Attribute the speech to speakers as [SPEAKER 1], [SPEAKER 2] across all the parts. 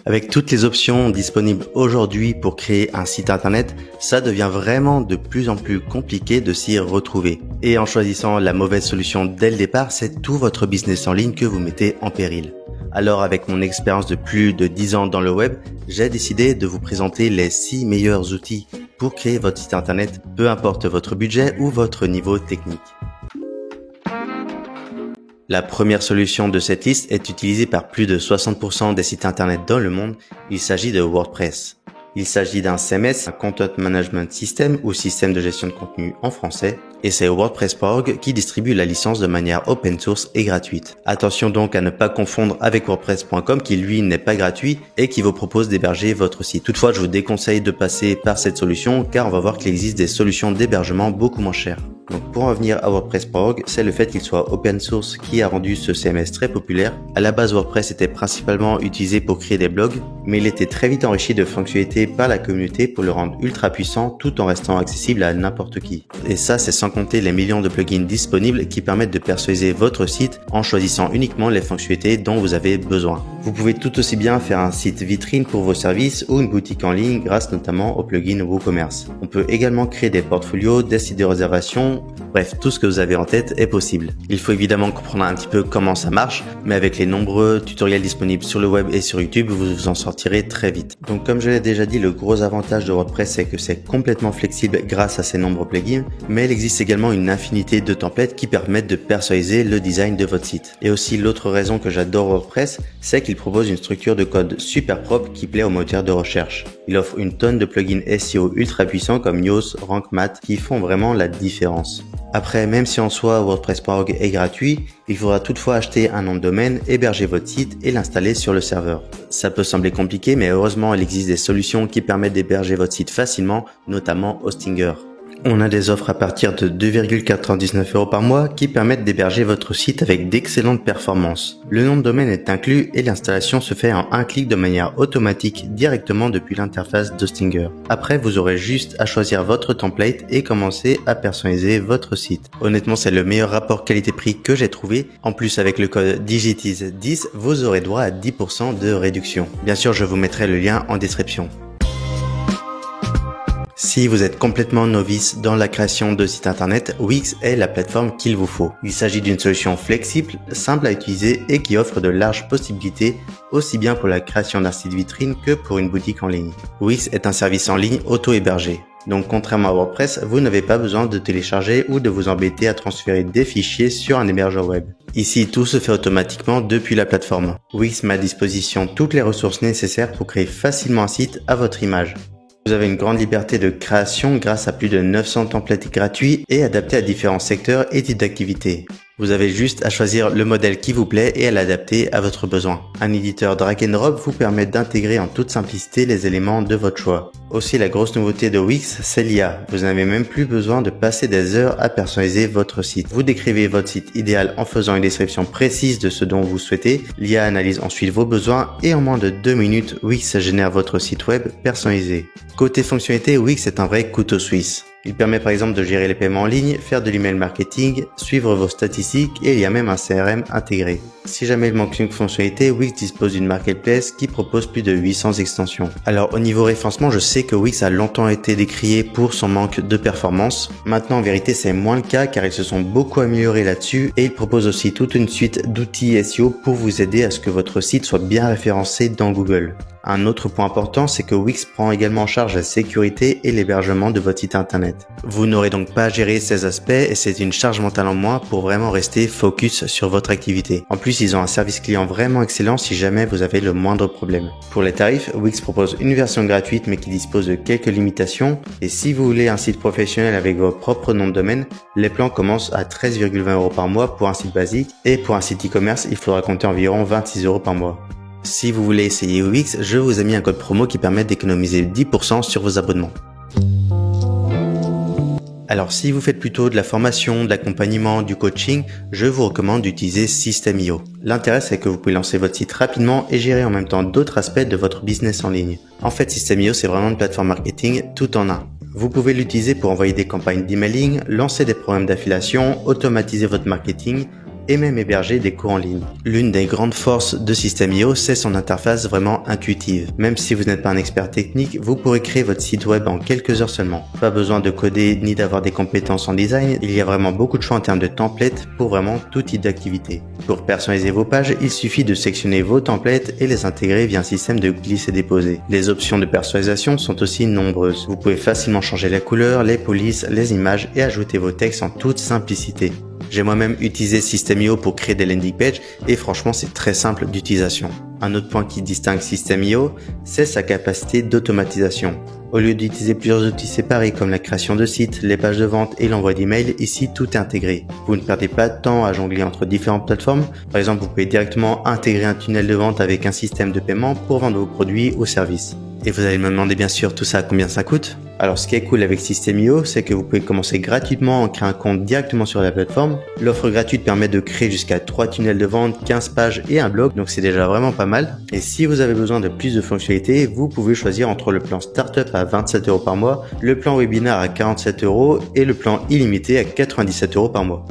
[SPEAKER 1] Avec toutes les options disponibles aujourd'hui pour créer un site internet, ça devient vraiment de plus en plus compliqué de s'y retrouver. Et en choisissant la mauvaise solution dès le départ, c'est tout votre business en ligne que vous mettez en péril. Alors avec mon expérience de plus de 10 ans dans le web, j'ai décidé de vous présenter les 6 meilleurs outils pour créer votre site internet, peu importe votre budget ou votre niveau technique. La première solution de cette liste est utilisée par plus de 60% des sites internet dans le monde. Il s'agit de WordPress. Il s'agit d'un CMS, un Content Management System ou système de gestion de contenu en français, et c'est WordPress.org qui distribue la licence de manière open source et gratuite. Attention donc à ne pas confondre avec WordPress.com qui lui n'est pas gratuit et qui vous propose d'héberger votre site. Toutefois, je vous déconseille de passer par cette solution car on va voir qu'il existe des solutions d'hébergement beaucoup moins chères. Donc pour en venir à WordPress.org, c'est le fait qu'il soit open source qui a rendu ce CMS très populaire. À la base, WordPress était principalement utilisé pour créer des blogs, mais il était très vite enrichi de fonctionnalités par la communauté pour le rendre ultra puissant tout en restant accessible à n'importe qui. Et ça, c'est sans compter les millions de plugins disponibles qui permettent de personnaliser votre site en choisissant uniquement les fonctionnalités dont vous avez besoin. Vous pouvez tout aussi bien faire un site vitrine pour vos services ou une boutique en ligne grâce notamment aux plugins WooCommerce. On peut également créer des portfolios, des sites de réservation. Bref, tout ce que vous avez en tête est possible. Il faut évidemment comprendre un petit peu comment ça marche, mais avec les nombreux tutoriels disponibles sur le web et sur YouTube, vous vous en sortirez très vite. Donc comme je l'ai déjà dit, le gros avantage de WordPress, c'est que c'est complètement flexible grâce à ses nombreux plugins, mais il existe également une infinité de templates qui permettent de personnaliser le design de votre site. Et aussi l'autre raison que j'adore WordPress, c'est qu'il propose une structure de code super propre qui plaît aux moteurs de recherche. Il offre une tonne de plugins SEO ultra puissants comme Yoast, Rank Math qui font vraiment la différence. Après, même si en soi WordPress.org est gratuit, il faudra toutefois acheter un nom de domaine, héberger votre site et l'installer sur le serveur. Ça peut sembler compliqué, mais heureusement il existe des solutions qui permettent d'héberger votre site facilement, notamment Hostinger. On a des offres à partir de 2,99 € par mois qui permettent d'héberger votre site avec d'excellentes performances. Le nom de domaine est inclus et l'installation se fait en un clic de manière automatique directement depuis l'interface d'Hostinger. Après, vous aurez juste à choisir votre template et commencer à personnaliser votre site. Honnêtement, c'est le meilleur rapport qualité-prix que j'ai trouvé. En plus, avec le code DIGITIS10, vous aurez droit à 10% de réduction. Bien sûr, je vous mettrai le lien en description. Si vous êtes complètement novice dans la création de sites internet, Wix est la plateforme qu'il vous faut. Il s'agit d'une solution flexible, simple à utiliser et qui offre de larges possibilités aussi bien pour la création d'un site vitrine que pour une boutique en ligne. Wix est un service en ligne auto-hébergé. Donc contrairement à WordPress, vous n'avez pas besoin de télécharger ou de vous embêter à transférer des fichiers sur un hébergeur web. Ici, tout se fait automatiquement depuis la plateforme. Wix met à disposition toutes les ressources nécessaires pour créer facilement un site à votre image. Vous avez une grande liberté de création grâce à plus de 900 templates gratuits et adaptés à différents secteurs et types d'activités. Vous avez juste à choisir le modèle qui vous plaît et à l'adapter à votre besoin. Un éditeur drag and drop vous permet d'intégrer en toute simplicité les éléments de votre choix. Aussi, la grosse nouveauté de Wix, c'est l'IA. Vous n'avez même plus besoin de passer des heures à personnaliser votre site. Vous décrivez votre site idéal en faisant une description précise de ce dont vous souhaitez. L'IA analyse ensuite vos besoins et en moins de 2 minutes, Wix génère votre site web personnalisé. Côté fonctionnalité, Wix est un vrai couteau suisse. Il permet par exemple de gérer les paiements en ligne, faire de l'email marketing, suivre vos statistiques et il y a même un CRM intégré. Si jamais il manque une fonctionnalité, Wix dispose d'une marketplace qui propose plus de 800 extensions. Alors au niveau référencement, je sais que Wix a longtemps été décrié pour son manque de performance. Maintenant en vérité c'est moins le cas car ils se sont beaucoup améliorés là-dessus et ils proposent aussi toute une suite d'outils SEO pour vous aider à ce que votre site soit bien référencé dans Google. Un autre point important, c'est que Wix prend également en charge la sécurité et l'hébergement de votre site internet. Vous n'aurez donc pas à gérer ces aspects et c'est une charge mentale en moins pour vraiment rester focus sur votre activité. En plus, ils ont un service client vraiment excellent si jamais vous avez le moindre problème. Pour les tarifs, Wix propose une version gratuite mais qui dispose de quelques limitations et si vous voulez un site professionnel avec vos propres noms de domaine, les plans commencent à 13,20 € par mois pour un site basique et pour un site e-commerce, il faudra compter environ 26 € par mois. Si vous voulez essayer Wix, je vous ai mis un code promo qui permet d'économiser 10% sur vos abonnements. Alors si vous faites plutôt de la formation, de l'accompagnement, du coaching, je vous recommande d'utiliser System.io. L'intérêt c'est que vous pouvez lancer votre site rapidement et gérer en même temps d'autres aspects de votre business en ligne. En fait, System.io c'est vraiment une plateforme marketing tout en un. Vous pouvez l'utiliser pour envoyer des campagnes d'emailing, lancer des programmes d'affiliation, automatiser votre marketing, et même héberger des cours en ligne. L'une des grandes forces de System.io, c'est son interface vraiment intuitive. Même si vous n'êtes pas un expert technique, vous pourrez créer votre site web en quelques heures seulement. Pas besoin de coder ni d'avoir des compétences en design, il y a vraiment beaucoup de choix en termes de templates pour vraiment tout type d'activité. Pour personnaliser vos pages, il suffit de sélectionner vos templates et les intégrer via un système de glisser-déposer. Les options de personnalisation sont aussi nombreuses. Vous pouvez facilement changer la couleur, les polices, les images et ajouter vos textes en toute simplicité. J'ai moi-même utilisé System.io pour créer des landing pages et franchement c'est très simple d'utilisation. Un autre point qui distingue System.io, c'est sa capacité d'automatisation. Au lieu d'utiliser plusieurs outils séparés comme la création de sites, les pages de vente et l'envoi d'emails, ici tout est intégré. Vous ne perdez pas de temps à jongler entre différentes plateformes. Par exemple, vous pouvez directement intégrer un tunnel de vente avec un système de paiement pour vendre vos produits ou services. Et vous allez me demander bien sûr tout ça combien ça coûte. Alors ce qui est cool avec System.io, c'est que vous pouvez commencer gratuitement en créant un compte directement sur la plateforme. L'offre gratuite permet de créer jusqu'à 3 tunnels de vente, 15 pages et un blog, donc c'est déjà vraiment pas mal. Et si vous avez besoin de plus de fonctionnalités, vous pouvez choisir entre le plan Startup à 27 € par mois, le plan Webinaire à 47 € et le plan illimité à 97 € par mois.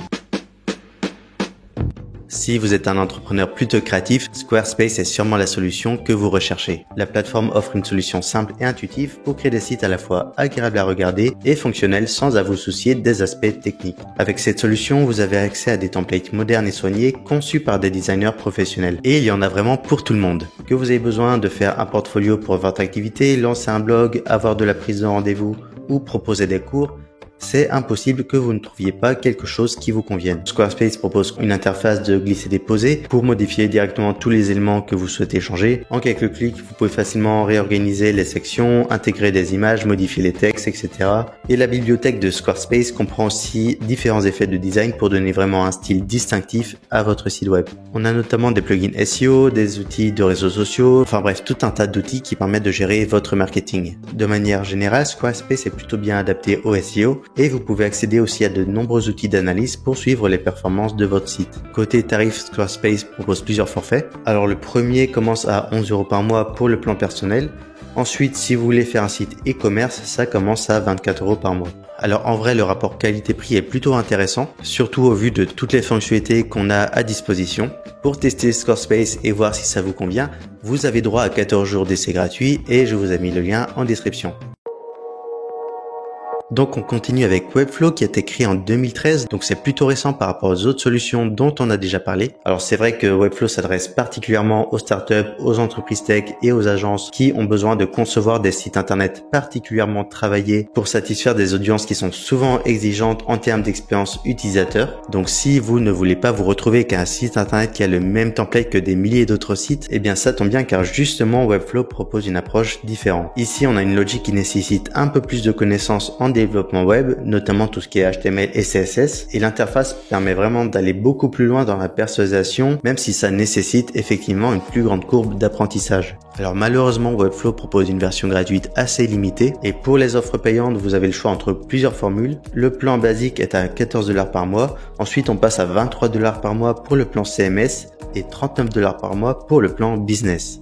[SPEAKER 1] Si vous êtes un entrepreneur plutôt créatif, Squarespace est sûrement la solution que vous recherchez. La plateforme offre une solution simple et intuitive pour créer des sites à la fois agréables à regarder et fonctionnels sans à vous soucier des aspects techniques. Avec cette solution, vous avez accès à des templates modernes et soignés conçus par des designers professionnels. Et il y en a vraiment pour tout le monde. Que vous ayez besoin de faire un portfolio pour votre activité, lancer un blog, avoir de la prise de rendez-vous ou proposer des cours, c'est impossible que vous ne trouviez pas quelque chose qui vous convienne. Squarespace propose une interface de glisser-déposer pour modifier directement tous les éléments que vous souhaitez changer. En quelques clics, vous pouvez facilement réorganiser les sections, intégrer des images, modifier les textes, etc. Et la bibliothèque de Squarespace comprend aussi différents effets de design pour donner vraiment un style distinctif à votre site web. On a notamment des plugins SEO, des outils de réseaux sociaux, enfin bref, tout un tas d'outils qui permettent de gérer votre marketing. De manière générale, Squarespace est plutôt bien adapté au SEO et vous pouvez accéder aussi à de nombreux outils d'analyse pour suivre les performances de votre site. Côté tarif, Squarespace propose plusieurs forfaits. Alors le premier commence à 11 € par mois pour le plan personnel. Ensuite, si vous voulez faire un site e-commerce, ça commence à 24 € par mois. Alors en vrai, le rapport qualité-prix est plutôt intéressant, surtout au vu de toutes les fonctionnalités qu'on a à disposition. Pour tester Squarespace et voir si ça vous convient, vous avez droit à 14 jours d'essai gratuit et je vous ai mis le lien en description. Donc on continue avec Webflow qui a été créé en 2013, donc c'est plutôt récent par rapport aux autres solutions dont on a déjà parlé. Alors c'est vrai que Webflow s'adresse particulièrement aux startups, aux entreprises tech et aux agences qui ont besoin de concevoir des sites internet particulièrement travaillés pour satisfaire des audiences qui sont souvent exigeantes en termes d'expérience utilisateur. Donc si vous ne voulez pas vous retrouver qu'un site internet qui a le même template que des milliers d'autres sites, eh bien ça tombe bien car justement Webflow propose une approche différente. Ici on a une logique qui nécessite un peu plus de connaissances en développement web, notamment tout ce qui est HTML et CSS, et l'interface permet vraiment d'aller beaucoup plus loin dans la personnalisation, même si ça nécessite effectivement une plus grande courbe d'apprentissage. Alors malheureusement, Webflow propose une version gratuite assez limitée, et pour les offres payantes, vous avez le choix entre plusieurs formules. Le plan basique est à 14 $ par mois, ensuite on passe à 23 $ par mois pour le plan CMS, et 39 $ par mois pour le plan business.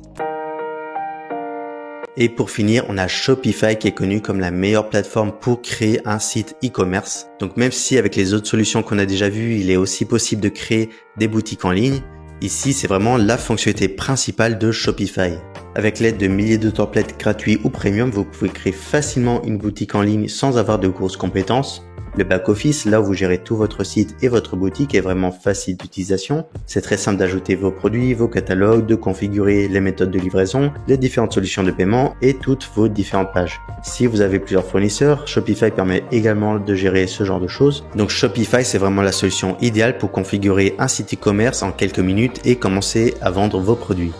[SPEAKER 1] Et pour finir, on a Shopify qui est connu comme la meilleure plateforme pour créer un site e-commerce. Donc même si avec les autres solutions qu'on a déjà vues, il est aussi possible de créer des boutiques en ligne, ici c'est vraiment la fonctionnalité principale de Shopify. Avec l'aide de milliers de templates gratuits ou premium, vous pouvez créer facilement une boutique en ligne sans avoir de grosses compétences. Le back-office, là où vous gérez tout votre site et votre boutique, est vraiment facile d'utilisation. C'est très simple d'ajouter vos produits, vos catalogues, de configurer les méthodes de livraison, les différentes solutions de paiement et toutes vos différentes pages. Si vous avez plusieurs fournisseurs, Shopify permet également de gérer ce genre de choses. Donc Shopify, c'est vraiment la solution idéale pour configurer un site e-commerce en quelques minutes et commencer à vendre vos produits.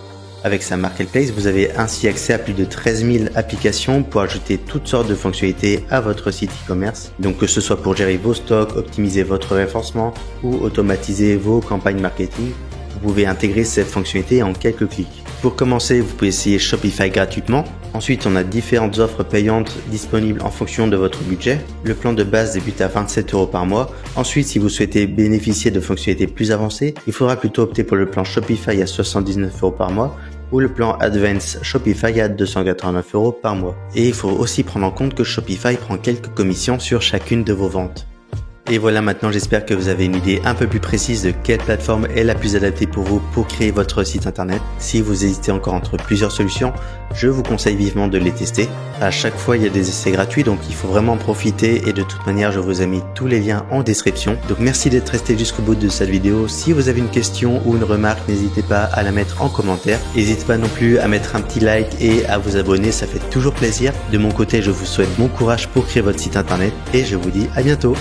[SPEAKER 1] Avec sa marketplace, vous avez ainsi accès à plus de 13 000 applications pour ajouter toutes sortes de fonctionnalités à votre site e-commerce. Donc que ce soit pour gérer vos stocks, optimiser votre référencement ou automatiser vos campagnes marketing, vous pouvez intégrer cette fonctionnalité en quelques clics. Pour commencer, vous pouvez essayer Shopify gratuitement. Ensuite, on a différentes offres payantes disponibles en fonction de votre budget. Le plan de base débute à 27 € par mois. Ensuite, si vous souhaitez bénéficier de fonctionnalités plus avancées, il faudra plutôt opter pour le plan Shopify à 79 € par mois ou le plan Advanced Shopify à 289 € par mois. Et il faut aussi prendre en compte que Shopify prend quelques commissions sur chacune de vos ventes. Et voilà, maintenant j'espère que vous avez une idée un peu plus précise de quelle plateforme est la plus adaptée pour vous pour créer votre site internet. Si vous hésitez encore entre plusieurs solutions, je vous conseille vivement de les tester. À chaque fois, il y a des essais gratuits, donc il faut vraiment en profiter et de toute manière, je vous ai mis tous les liens en description. Donc merci d'être resté jusqu'au bout de cette vidéo. Si vous avez une question ou une remarque, n'hésitez pas à la mettre en commentaire. N'hésitez pas non plus à mettre un petit like et à vous abonner, ça fait toujours plaisir. De mon côté, je vous souhaite bon courage pour créer votre site internet et je vous dis à bientôt.